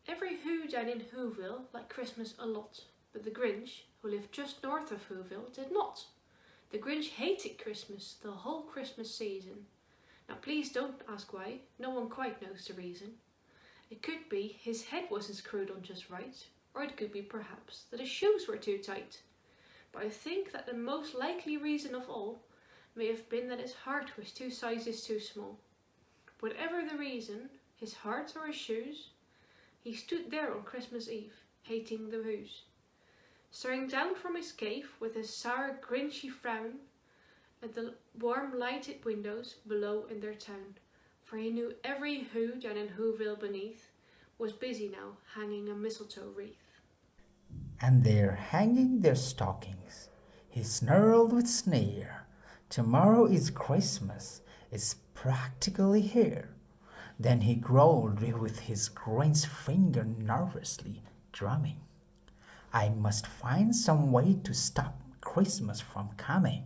Every Who down in Whoville liked Christmas a lot, but the Grinch, who lived just north of Whoville, did not. The Grinch hated Christmas the whole Christmas season. Now please don't ask why, no one quite knows the reason. It could be his head wasn't screwed on just right, or it could be perhaps that his shoes were too tight. But I think that the most likely reason of all may have been that his heart was 2 sizes too small. Whatever the reason, his heart or his shoes, he stood there on Christmas Eve, hating the Who's. Staring down from his cave with a sour, grinchy frown at the warm, lighted windows below in their town, for he knew every Who down in Whoville beneath was busy now hanging a mistletoe wreath. And they're hanging their stockings. He snarled with sneer. Tomorrow is Christmas. It's practically here. Then he growled with his Grinch finger nervously drumming. I must find some way to stop Christmas from coming.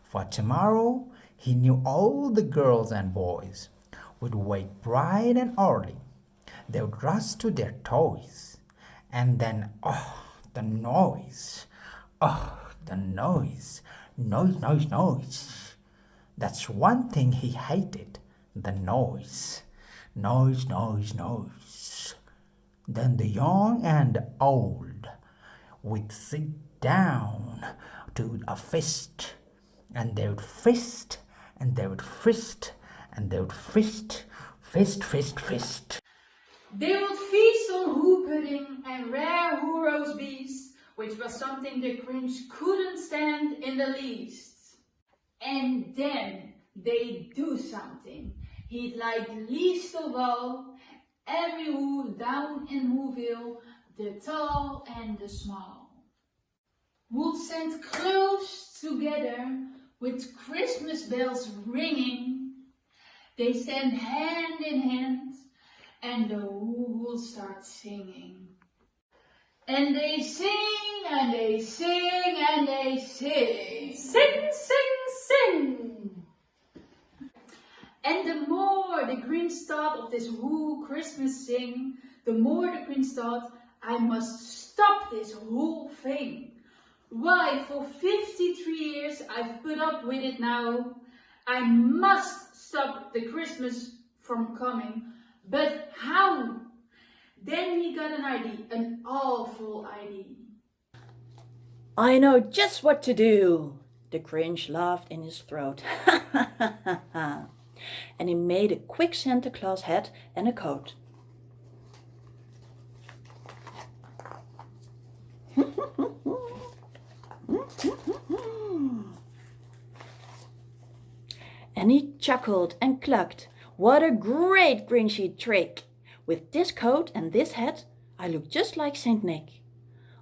For tomorrow, he knew all the girls and boys would wake bright and early. They would rush to their toys. And then, oh, the noise. Oh, the noise. Noise, noise, noise. That's one thing he hated, the noise. Noise, noise, noise. Then the young and old would sit down to a feast, and they would feast, and they would feast, and they would feast, feast, feast, feast. They would feast on Who pudding and rare Who roast beefs, which was something the Grinch couldn't stand in the least. And then they'd do something he'd like least of all. Every Who down in Whoville, the tall and the small, would stand close together with Christmas bells ringing. They stand hand in hand, and the Who will start singing. And they sing, and they sing, and they sing. Sing, sing, sing. And the more the Grinch thought of this Who Christmas sing, the more the Grinch thought, I must stop this whole thing. Why, for 53 years I've put up with it now. I must stop the Christmas from coming. But how? Then he got an idea, an awful idea. I know just what to do. The Grinch laughed in his throat. And he made a quick Santa Claus hat and a coat. And he chuckled and clucked. What a great Grinchy trick! With this coat and this hat, I look just like Saint Nick.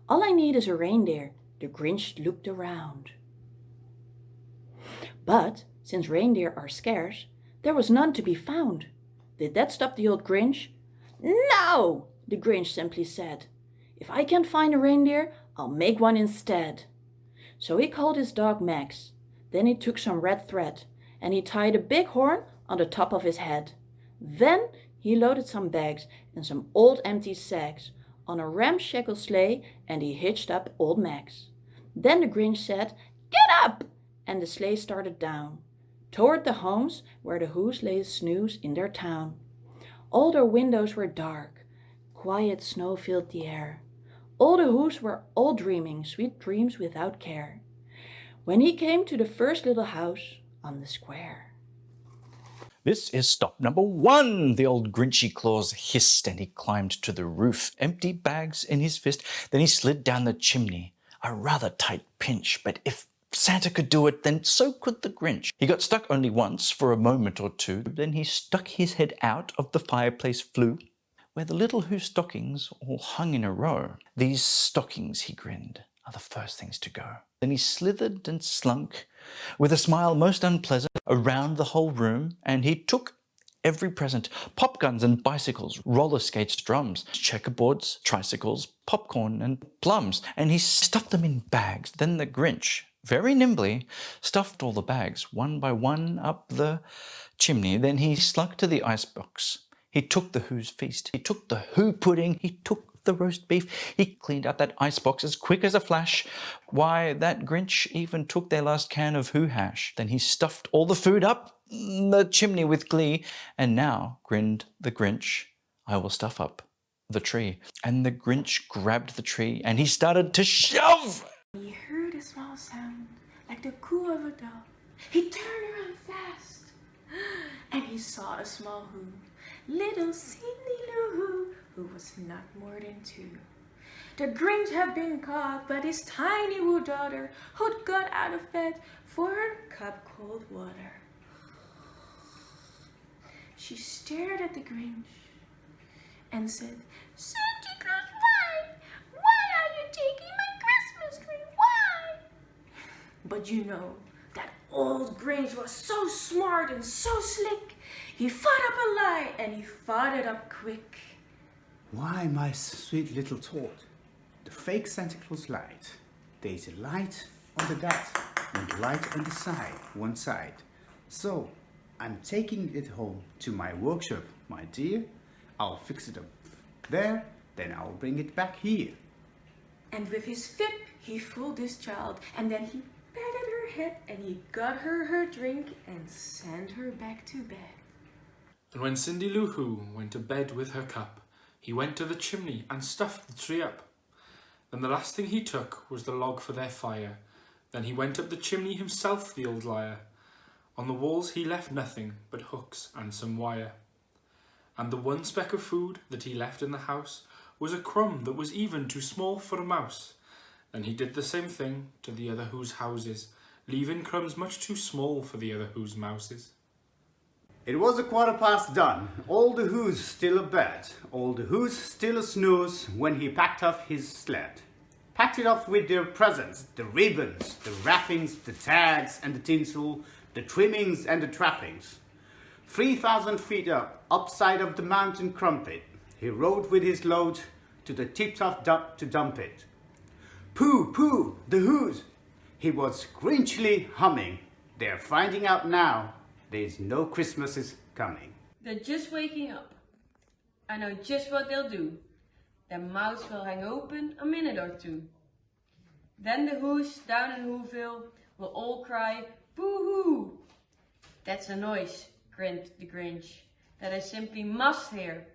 All I need is a reindeer. The Grinch looked around. But since reindeer are scarce, there was none to be found. Did that stop the old Grinch? No, the Grinch simply said. If I can't find a reindeer, I'll make one instead. So he called his dog Max. Then he took some red thread and he tied a big horn on the top of his head. Then he loaded some bags and some old empty sacks on a ramshackle sleigh, and he hitched up old Max. Then the Grinch said, "Get up!" and the sleigh started down toward the homes where the Who's lay snooze in their town. All their windows were dark, quiet snow filled the air. All the Who's were all dreaming sweet dreams without care. When he came to the first little house on the square. This is stop number 1, the old Grinchy Claus hissed, and he climbed to the roof, empty bags in his fist. Then he slid down the chimney, a rather tight pinch, but if Santa could do it, then so could the Grinch. He got stuck only once for a moment or two. Then he stuck his head out of the fireplace flue, where the little Who stockings all hung in a row. These stockings, he grinned, are the first things to go. Then he slithered and slunk, with a smile most unpleasant, around the whole room, and he took every present: pop guns and bicycles, roller skates, drums, checkerboards, tricycles, popcorn and plums, and he stuffed them in bags. Then the Grinch, very nimbly, stuffed all the bags one by one up the chimney. Then he slunk to the icebox. He took the Who's feast. He took the Who pudding. He took the roast beef. He cleaned out that icebox as quick as a flash. Why, that Grinch even took their last can of Who hash. Then he stuffed all the food up the chimney with glee. And now, grinned the Grinch, I will stuff up the tree. And the Grinch grabbed the tree and he started to shove. He heard a small sound, like the coo of a dove. He turned around fast, and he saw a small Who, little Cindy Lou Who was not more than 2. The Grinch had been caught by his tiny Who daughter, who'd got out of bed for her cup cold water. She stared at the Grinch and said, "Santa Claus, why? Why are you taking my Christmas tree? Why?" But you know, that old Grinch was so smart and so slick. He fought up a lie and he fought it up quick. Why, my sweet little tot, the fake Santa Claus lied. There's a light on the gut and light on the side, one side. So, I'm taking it home to my workshop, my dear. I'll fix it up there, then I'll bring it back here. And with his whip, he fooled his child, and then he patted her head and he got her drink and sent her back to bed. And when Cindy Lou Who went to bed with her cup, he went to the chimney and stuffed the tree up. Then the last thing he took was the log for their fire. Then he went up the chimney himself, the old liar. On the walls he left nothing but hooks and some wire. And the one speck of food that he left in the house was a crumb that was even too small for a mouse. Then he did the same thing to the other Who's houses, leaving crumbs much too small for the other Who's mouses. It was 1:15 done, all the Who's still abed, all the Who's still a snooze when he packed up his sled. Packed it off with their presents, the ribbons, the wrappings, the tags and the tinsel, the trimmings and the trappings. 3,000 feet up, upside of the mountain crumpet, he rode with his load to the tip-top dump to dump it. Pooh, pooh, the Who's! He was grinchly humming. They're finding out now there's no Christmases coming. They're just waking up. I know just what they'll do. Their mouths will hang open a minute or 2. Then the Who's down in Whoville will all cry, "Boo-hoo!" "That's a noise," grinned the Grinch, "that I simply must hear."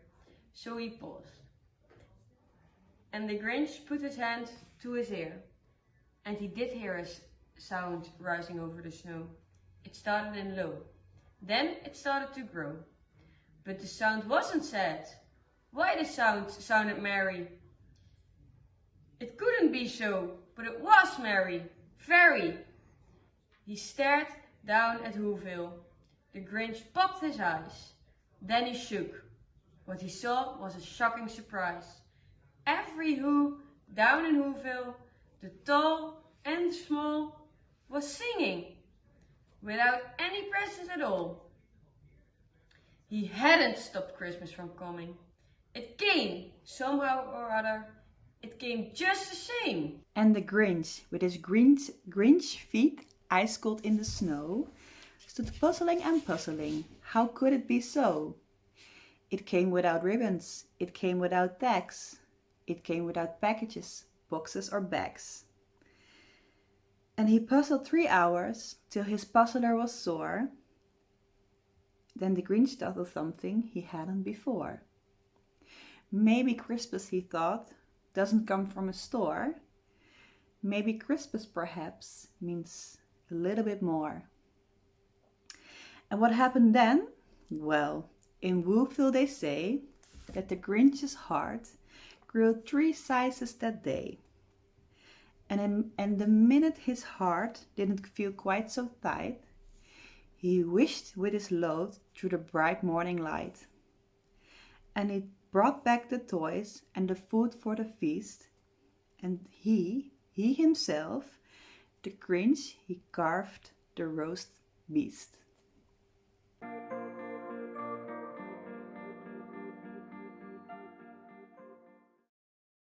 So he paused. And the Grinch put his hand to his ear. And he did hear a sound rising over the snow. It started in low. Then it started to grow. But the sound wasn't sad. Why, the sound sounded merry. It couldn't be so, but it was merry. Very. He stared down at Whoville. The Grinch popped his eyes. Then he shook. What he saw was a shocking surprise. Every Who down in Whoville, the tall and the small, was singing without any presents at all. He hadn't stopped Christmas from coming. It came, somehow or other. It came just the same. And the Grinch, with his Grinch feet ice cold in the snow, stood puzzling and puzzling. How could it be so? It came without ribbons. It came without tags. It came without packages, boxes or bags. And he puzzled 3 hours till his puzzler was sore. Then the Grinch thought of something he hadn't before. Maybe Christmas, he thought, doesn't come from a store. Maybe Christmas perhaps means a little bit more. And what happened then? Well, in Whoville they say that the Grinch's heart grew 3 sizes that day. And the minute his heart didn't feel quite so tight, he wished with his load through the bright morning light. And it brought back the toys and the food for the feast. And he himself, the Grinch, he carved the roast beast.